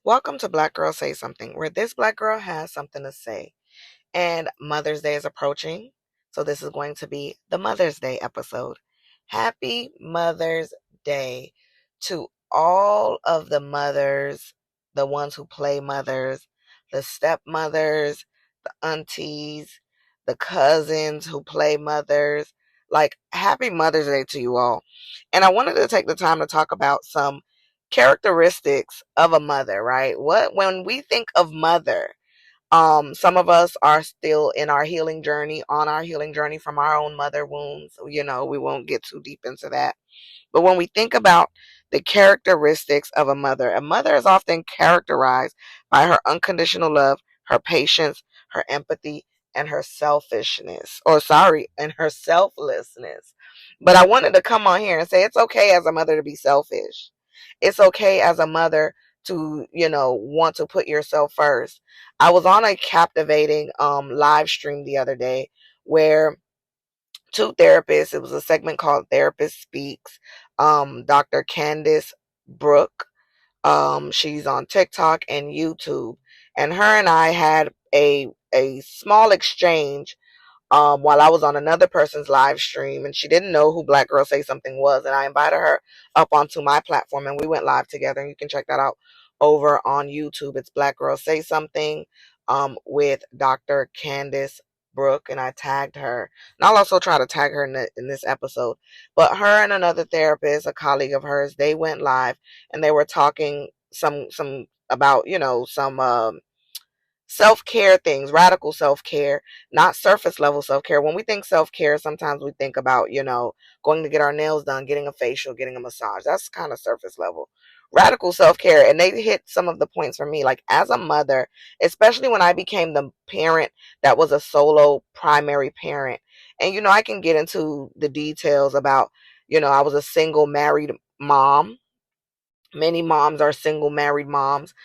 Welcome to Black Girl Say Something, where this black girl has something to say. And Mother's Day is approaching, so this is going to be the Mother's Day episode. Happy Mother's Day to all of the mothers, the ones who play mothers, the stepmothers, the aunties, the cousins who play mothers. Like, happy Mother's Day to you all. And I wanted to take the time to talk about some characteristics of a mother, right? When we think of mother, some of us are still in our healing journey, on our healing journey from our own mother wounds. We won't get too deep into that. But when we think about the characteristics of a mother is often characterized by her unconditional love, her patience, her empathy, and her selfishness. And her selflessness. But I wanted to come on here and say it's okay as a mother to be selfish. It's okay as a mother to, want to put yourself first. I was on a captivating live stream the other day where two therapists. It was a segment called Therapist Speaks. Dr. Candace Brooke. She's on TikTok and YouTube. And her and I had a small exchange while I was on another person's live stream, and she didn't know who Black Girl Say Something was, and I invited her up onto my platform, and we went live together. And you can check that out over on YouTube. It's Black Girl Say Something with Dr. Candace Brooke, and I tagged her, and I'll also try to tag her in this episode. But her and another therapist, a colleague of hers, they went live, and they were talking some about some self-care things, radical self-care, not surface level self-care. When we think self-care, sometimes we think about, going to get our nails done, getting a facial, getting a massage. That's kind of surface level. Radical self-care, and they hit some of the points for me. Like, as a mother, especially when I became the parent that was a solo primary parent, and I can get into the details about, I was a single married mom. Many moms are single married moms,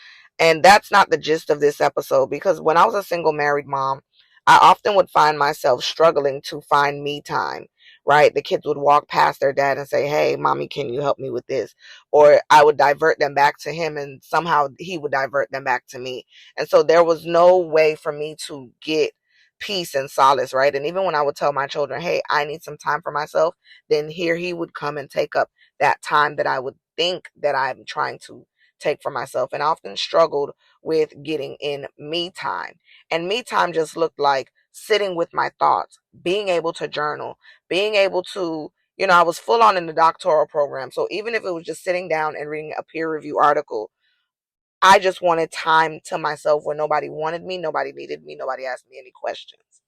and that's not the gist of this episode, because when I was a single married mom, I often would find myself struggling to find me time, right? The kids would walk past their dad and say, "Hey, mommy, can you help me with this?" Or I would divert them back to him, and somehow he would divert them back to me. And so there was no way for me to get peace and solace, right? And even when I would tell my children, "Hey, I need some time for myself," then here he would come and take up that time that I would think that I'm trying to take for myself. And I often struggled with getting in me time. And me time just looked like sitting with my thoughts, being able to journal, being able to, I was full on in the doctoral program. So even if it was just sitting down and reading a peer review article, I just wanted time to myself where nobody wanted me, nobody needed me, nobody asked me any questions.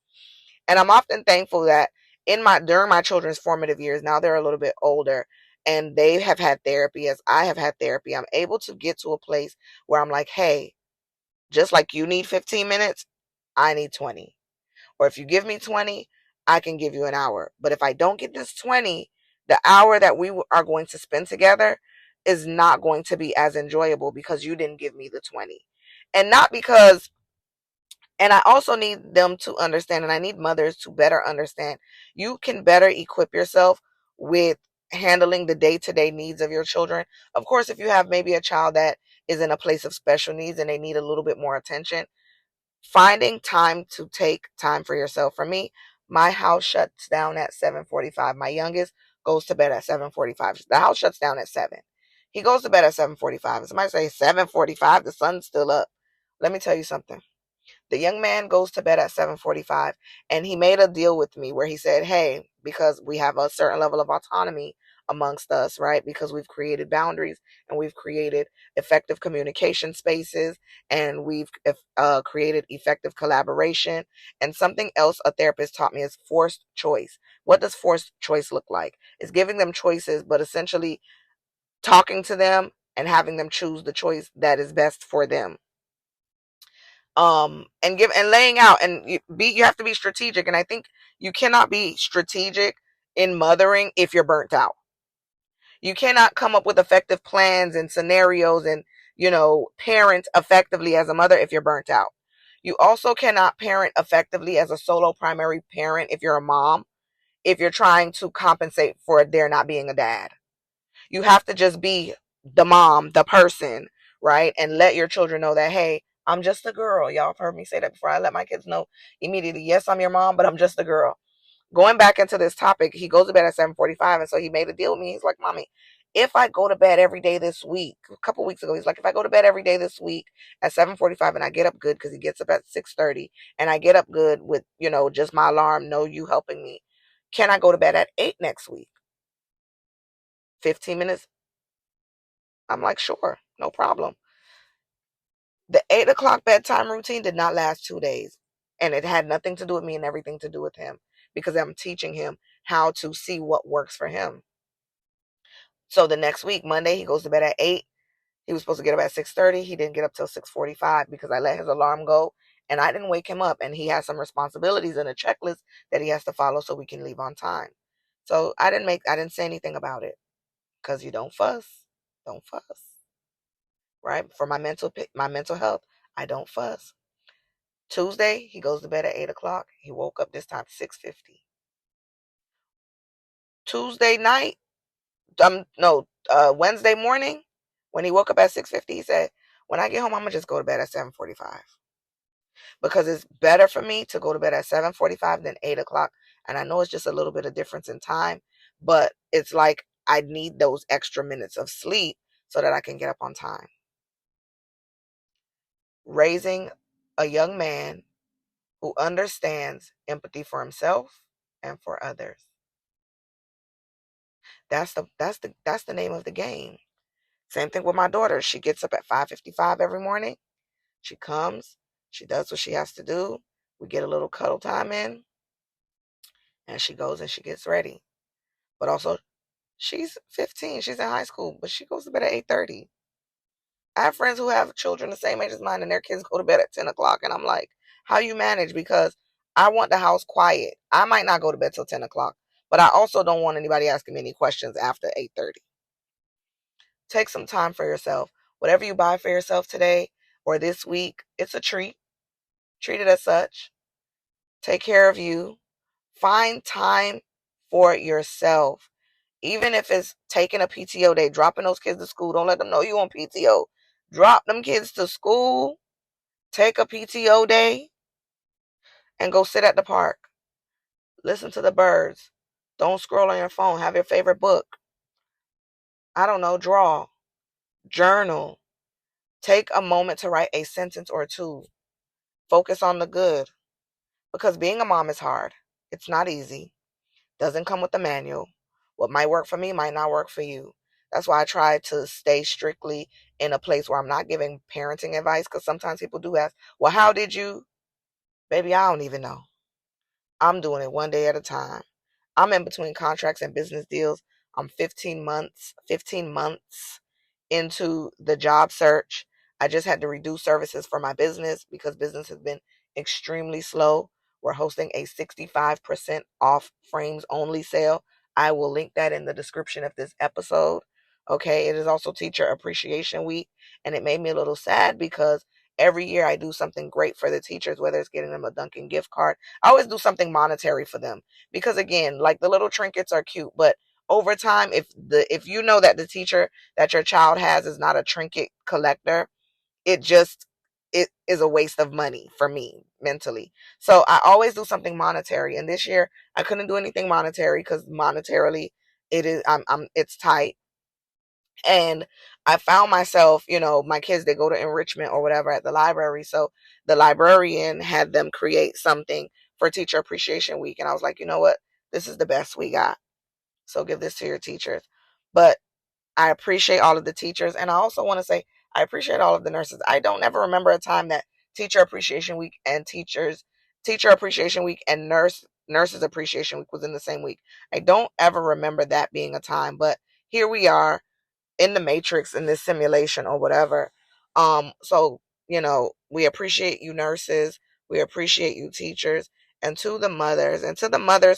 And I'm often thankful that during my children's formative years, now they're a little bit older and they have had therapy as I have had therapy, I'm able to get to a place where I'm like, "Hey, just like you need 15 minutes, I need 20. Or if you give me 20, I can give you an hour. But if I don't get this 20, the hour that we are going to spend together is not going to be as enjoyable because you didn't give me the 20." And not because and I also need them to understand, and I need mothers to better understand, you can better equip yourself with handling the day to day needs of your children. Of course, if you have maybe a child that is in a place of special needs and they need a little bit more attention, finding time to take time for yourself. For me, my house shuts down at 7:45. My youngest goes to bed at 7:45. The house shuts down at 7. He goes to bed at 7:45. Somebody say 7:45, the sun's still up. Let me tell you something. The young man goes to bed at 7:45, and he made a deal with me where he said, "Hey, because we have a certain level of autonomy amongst us, right? Because we've created boundaries and we've created effective communication spaces, and we've created effective collaboration." And something else a therapist taught me is forced choice. What does forced choice look like? It's giving them choices, but essentially talking to them and having them choose the choice that is best for them. And laying out, and you have to be strategic. And I think you cannot be strategic in mothering if you're burnt out. You cannot come up with effective plans and scenarios and parent effectively as a mother if you're burnt out. You also cannot parent effectively as a solo primary parent if you're a mom, if you're trying to compensate for there not being a dad. You have to just be the mom, the person, right? And let your children know that, hey, I'm just a girl. Y'all have heard me say that before. I let my kids know immediately, yes, I'm your mom, but I'm just a girl. Going back into this topic, he goes to bed at 7:45, and so he made a deal with me. He's like, Mommy, if I go to bed every day this week, a couple weeks ago, he's like, if I go to bed every day this week at 7:45 and I get up good, because he gets up at 6:30, and I get up good with, just my alarm, no you helping me, can I go to bed at 8 next week? 15 minutes? I'm like, sure, no problem. The 8 o'clock bedtime routine did not last 2 days. And it had nothing to do with me and everything to do with him, because I'm teaching him how to see what works for him. So the next week, Monday, he goes to bed at 8. He was supposed to get up at 6:30. He didn't get up till 6:45 because I let his alarm go and I didn't wake him up. And he has some responsibilities and a checklist that he has to follow so we can leave on time. So I didn't say anything about it, because you don't fuss, right? For my mental health, I don't fuss. Tuesday, he goes to bed at 8 o'clock. He woke up this time 6:50. Tuesday night, no, Wednesday morning, when he woke up at 6:50, he said, "When I get home, I'm gonna just go to bed at 7:45 because it's better for me to go to bed at 7:45 than 8 o'clock." And I know it's just a little bit of difference in time, but it's like I need those extra minutes of sleep so that I can get up on time. Raising a young man who understands empathy for himself and for others. That's the name of the game. Same thing with my daughter. She gets up at 5:55 every morning. She comes, she does what she has to do. We get a little cuddle time in, and she goes and she gets ready. But also, she's 15. She's in high school, but she goes to bed at 8:30. I have friends who have children the same age as mine, and their kids go to bed at 10 o'clock. And I'm like, how you manage? Because I want the house quiet. I might not go to bed till 10 o'clock, but I also don't want anybody asking me any questions after 8:30. Take some time for yourself. Whatever you buy for yourself today or this week, it's a treat. Treat it as such. Take care of you. Find time for yourself. Even if it's taking a PTO day, dropping those kids to school. Don't let them know you on PTO. Drop them kids to school. Take a PTO day and go sit at the park. Listen to the birds. Don't scroll on your phone. Have your favorite book. I don't know, draw, journal. Take a moment to write a sentence or two. Focus on the good, because being a mom is hard. It's not easy. Doesn't come with a manual. What might work for me might not work for you. That's why I try to stay strictly in a place where I'm not giving parenting advice, because sometimes people do ask, well, how did you? Baby, I don't even know. I'm doing it one day at a time. I'm in between contracts and business deals. I'm 15 months into the job search. I just had to reduce services for my business because business has been extremely slow. We're hosting a 65% off frames only sale. I will link that in the description of this episode. Okay, it is also Teacher Appreciation Week, and it made me a little sad because every year I do something great for the teachers, whether it's getting them a Dunkin' gift card. I always do something monetary for them because, again, like, the little trinkets are cute, but over time, if you know that the teacher that your child has is not a trinket collector, it just it is a waste of money for me mentally. So I always do something monetary, and this year I couldn't do anything monetary because monetarily it's tight. And I found myself, my kids, they go to enrichment or whatever at the library. So the librarian had them create something for Teacher Appreciation Week. And I was like, you know what? This is the best we got. So give this to your teachers. But I appreciate all of the teachers. And I also want to say, I appreciate all of the nurses. I don't ever remember a time that Teacher Appreciation Week and Teacher Appreciation Week and Nurses Appreciation Week was in the same week. I don't ever remember that being a time. But here we are in the matrix, in this simulation or whatever. So, we appreciate you nurses, we appreciate you teachers, and to the mothers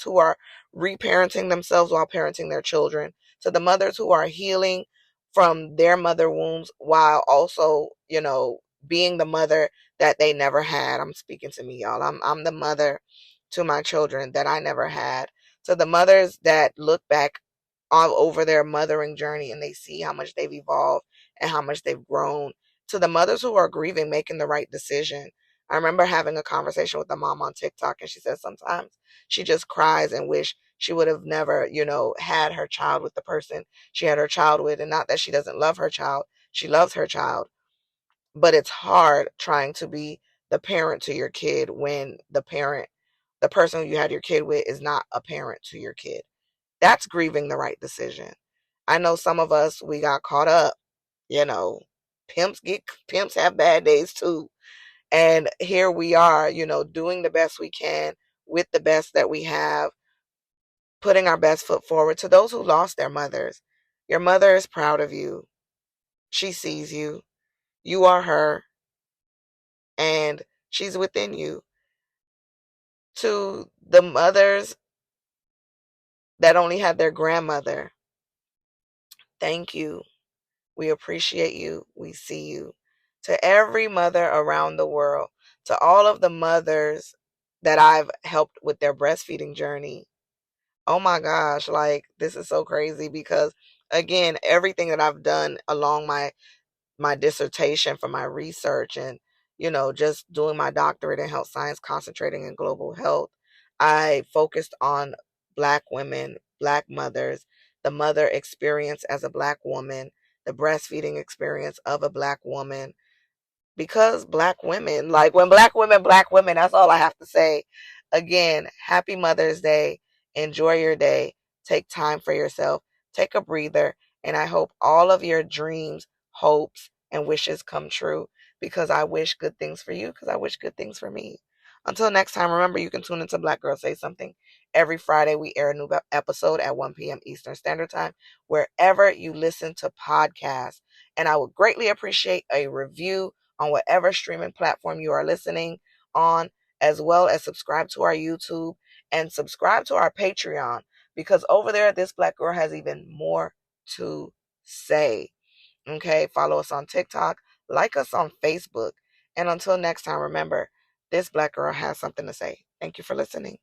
who are reparenting themselves while parenting their children, to the mothers who are healing from their mother wounds while also, being the mother that they never had. I'm speaking to me, y'all. I'm the mother to my children that I never had. To the mothers that look back all over their mothering journey and they see how much they've evolved and how much they've grown To the mothers who are grieving, making the right decision. I remember having a conversation with a mom on TikTok, and she said sometimes she just cries and wish she would have never, had her child with the person she had her child with. And not that she doesn't love her child, she loves her child. But it's hard trying to be the parent to your kid when the person you had your kid with, is not a parent to your kid. That's grieving the right decision. I know some of us, we got caught up, you know. Pimps have bad days too. And here we are, doing the best we can with the best that we have, putting our best foot forward. To those who lost their mothers, your mother is proud of you. She sees you. You are her, and she's within you. To the mothers that only had their grandmother, thank you. We appreciate you. We see you. To every mother around the world, to all of the mothers that I've helped with their breastfeeding journey. Oh my gosh, like this is so crazy because again, everything that I've done along my dissertation for my research and just doing my doctorate in health science concentrating in global health, I focused on black women, black mothers, the mother experience as a black woman, the breastfeeding experience of a black woman, because black women, like when black women, that's all I have to say. Again, happy Mother's Day. Enjoy your day. Take time for yourself. Take a breather. And I hope all of your dreams, hopes, and wishes come true, because I wish good things for you, because I wish good things for me. Until next time, remember you can tune into Black Girl Say Something. Every Friday, we air a new episode at 1 p.m. Eastern Standard Time, wherever you listen to podcasts. And I would greatly appreciate a review on whatever streaming platform you are listening on, as well as subscribe to our YouTube and subscribe to our Patreon, because over there, this Black girl has even more to say. Okay, follow us on TikTok, like us on Facebook. And until next time, remember, this Black girl has something to say. Thank you for listening.